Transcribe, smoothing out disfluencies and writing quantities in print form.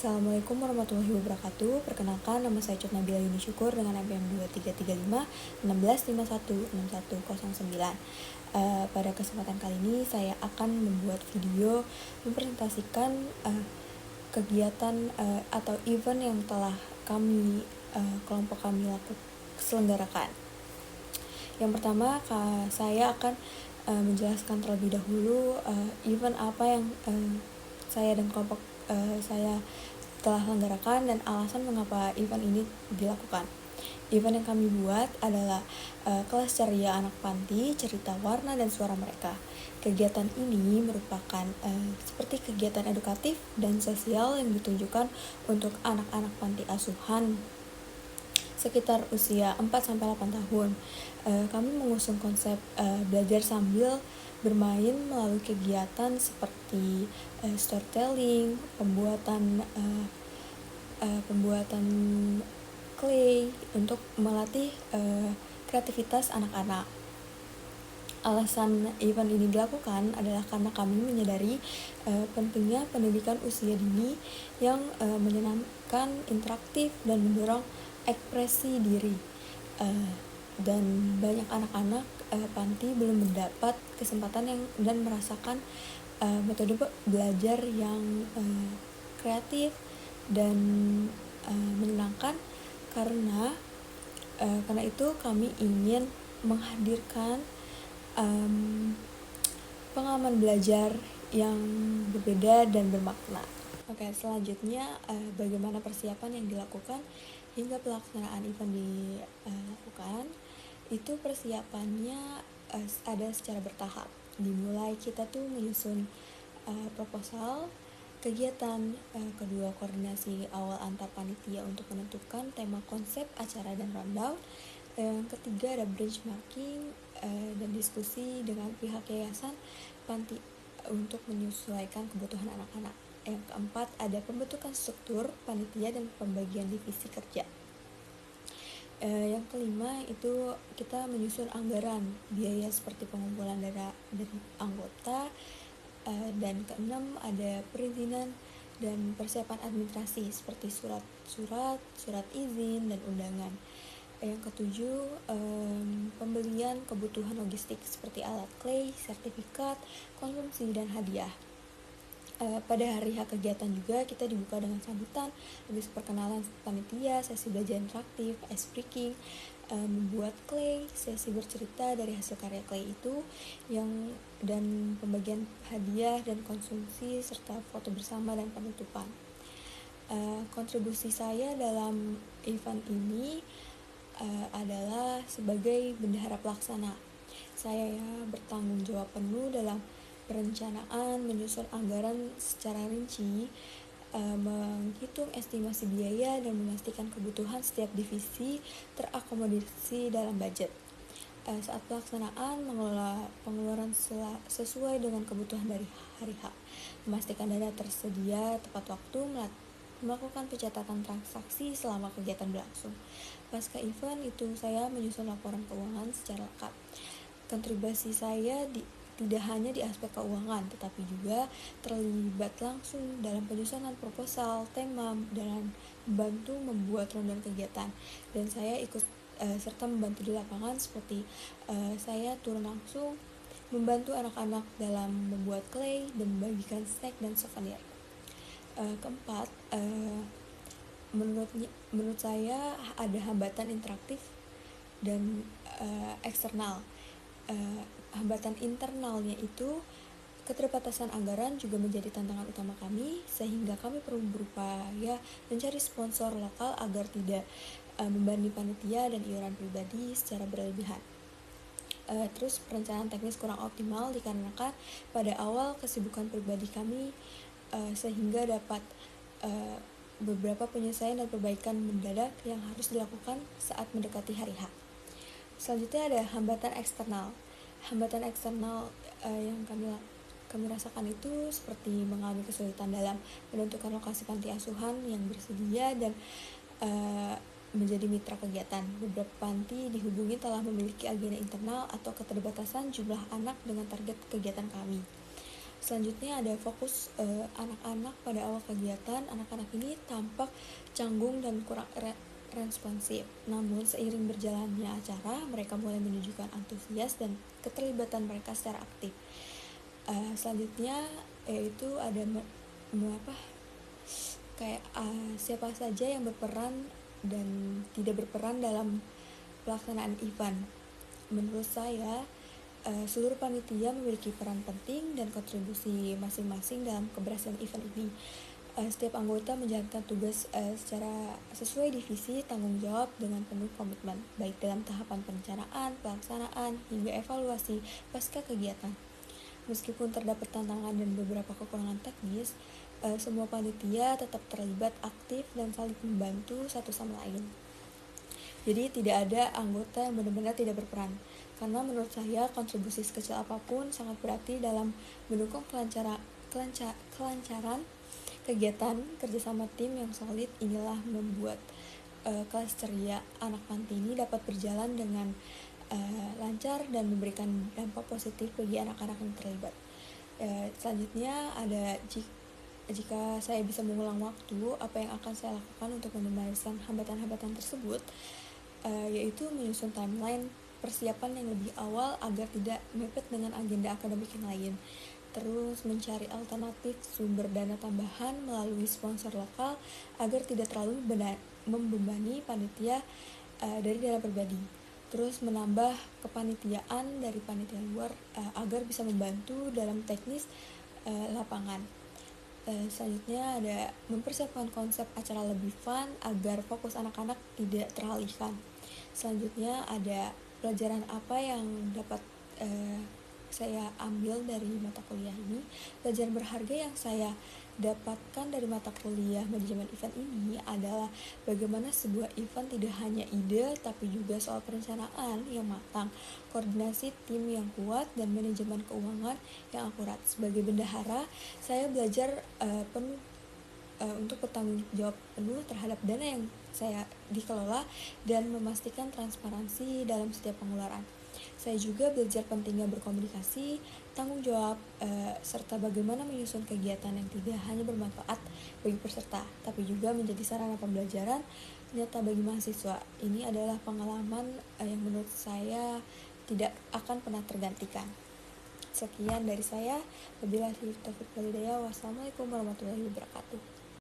Assalamualaikum warahmatullahi wabarakatuh. Perkenalkan, nama saya Cut Nabila Yuni Syukur dengan NPM 2335 1651 6109. Pada kesempatan kali ini saya akan membuat video mempresentasikan kegiatan atau event yang telah kelompok kami selenggarakan. Yang pertama, saya akan menjelaskan terlebih dahulu event apa yang saya dan kelompok saya telah selenggarakan dan alasan mengapa event ini dilakukan. Event yang kami buat adalah kelas ceria anak panti, cerita warna dan suara mereka. Kegiatan ini merupakan seperti kegiatan edukatif dan sosial yang ditunjukkan untuk anak-anak panti asuhan sekitar usia 4-8 tahun. Kami mengusung konsep belajar sambil bermain melalui kegiatan seperti storytelling, pembuatan clay untuk melatih kreativitas anak-anak. Alasan event ini dilakukan adalah karena kami menyadari pentingnya pendidikan usia dini yang menyenangkan, interaktif, dan mendorong ekspresi diri. Dan banyak anak-anak panti belum mendapat kesempatan dan merasakan metode belajar yang kreatif dan menyenangkan. Karena itu kami ingin menghadirkan pengalaman belajar yang berbeda dan bermakna. Oke, selanjutnya bagaimana persiapan yang dilakukan hingga pelaksanaan event dilakukan. Itu persiapannya ada secara bertahap. Dimulai kita tuh menyusun proposal kegiatan, kedua koordinasi awal antar panitia untuk menentukan tema, konsep acara dan rundown. Yang ketiga ada benchmarking dan diskusi dengan pihak yayasan panti untuk menyesuaikan kebutuhan anak-anak. Yang keempat ada pembentukan struktur panitia dan pembagian divisi kerja. Yang kelima itu kita menyusun anggaran biaya seperti pengumpulan dana dari anggota. Dan keenam ada perizinan dan persiapan administrasi seperti surat izin dan undangan. Yang ketujuh pembelian kebutuhan logistik seperti alat clay, sertifikat, konsumsi, dan hadiah. Pada hari H kegiatan juga kita dibuka dengan sambutan, habis perkenalan panitia, sesi belajar interaktif, ice breaking, membuat clay, sesi bercerita dari hasil karya clay itu, dan pembagian hadiah dan konsumsi serta foto bersama dan penutupan. Kontribusi saya dalam event ini adalah sebagai bendahara pelaksana. Saya bertanggung jawab penuh dalam perencanaan, menyusun anggaran secara rinci, menghitung estimasi biaya dan memastikan kebutuhan setiap divisi terakomodasi dalam budget. Saat pelaksanaan, mengelola pengeluaran sesuai dengan kebutuhan dari hari H, memastikan dana tersedia tepat waktu, melakukan pencatatan transaksi selama kegiatan berlangsung. Pasca event itu saya menyusun laporan keuangan secara lengkap. Kontribusi saya tidak hanya di aspek keuangan, tetapi juga terlibat langsung dalam penyusunan proposal, tema, dan membantu membuat rundown kegiatan. Dan saya ikut serta membantu di lapangan seperti saya turun langsung membantu anak-anak dalam membuat clay dan membagikan snack dan souvenir. Keempat, menurut saya ada hambatan interaktif dan eksternal. Hambatan internalnya itu keterbatasan anggaran juga menjadi tantangan utama kami, sehingga kami perlu berupaya mencari sponsor lokal agar tidak membebani panitia dan iuran pribadi secara berlebihan. Terus perencanaan teknis kurang optimal dikarenakan pada awal kesibukan pribadi kami, sehingga dapat beberapa penyesuaian dan perbaikan mendadak yang harus dilakukan saat mendekati hari H. Selanjutnya ada hambatan eksternal. Hambatan eksternal yang kami rasakan itu seperti mengalami kesulitan dalam menentukan lokasi panti asuhan yang bersedia dan menjadi mitra kegiatan. Beberapa panti dihubungi telah memiliki agenda internal atau keterbatasan jumlah anak dengan target kegiatan kami. Selanjutnya ada fokus anak-anak pada awal kegiatan. Anak-anak ini tampak canggung dan kurang responsif. Namun seiring berjalannya acara, mereka mulai menunjukkan antusias dan keterlibatan mereka secara aktif. Selanjutnya yaitu ada kayak siapa saja yang berperan dan tidak berperan dalam pelaksanaan event. Menurut saya, seluruh panitia memiliki peran penting dan kontribusi masing-masing dalam keberhasilan event ini. Setiap anggota menjalankan tugas secara sesuai divisi tanggung jawab dengan penuh komitmen, baik dalam tahapan perencanaan, pelaksanaan, hingga evaluasi pasca kegiatan. Meskipun terdapat tantangan dan beberapa kekurangan teknis, semua panitia tetap terlibat aktif dan saling membantu satu sama lain. Jadi tidak ada anggota yang benar-benar tidak berperan, karena menurut saya kontribusi sekecil apapun sangat berarti dalam mendukung kelancaran kegiatan. Kerjasama tim yang solid inilah membuat kelas ceria anak panti ini dapat berjalan dengan lancar dan memberikan dampak positif bagi anak-anak yang terlibat. Selanjutnya ada jika saya bisa mengulang waktu, apa yang akan saya lakukan untuk meminimalisir hambatan-hambatan tersebut, yaitu menyusun timeline persiapan yang lebih awal agar tidak mepet dengan agenda akademik yang lain. Terus mencari alternatif sumber dana tambahan melalui sponsor lokal agar tidak terlalu membebani panitia dari dana pribadi. Terus menambah kepanitiaan dari panitia luar agar bisa membantu dalam teknis lapangan. Selanjutnya ada mempersiapkan konsep acara lebih fun agar fokus anak-anak tidak teralihkan. Selanjutnya ada pelajaran apa yang dapat saya ambil dari mata kuliah ini. Pelajaran berharga yang saya dapatkan dari mata kuliah manajemen event ini adalah bagaimana sebuah event tidak hanya ide tapi juga soal perencanaan yang matang, koordinasi tim yang kuat, dan manajemen keuangan yang akurat. Sebagai bendahara, saya belajar untuk bertanggung jawab penuh terhadap dana yang saya dikelola dan memastikan transparansi dalam setiap pengeluaran. Saya juga belajar pentingnya berkomunikasi, tanggung jawab, serta bagaimana menyusun kegiatan yang tidak hanya bermanfaat bagi peserta, tapi juga menjadi sarana pembelajaran nyata bagi mahasiswa. Ini adalah pengalaman yang menurut saya tidak akan pernah tergantikan. Sekian dari saya. Wabillahi taufiq wal hidayah. Wassalamualaikum warahmatullahi wabarakatuh.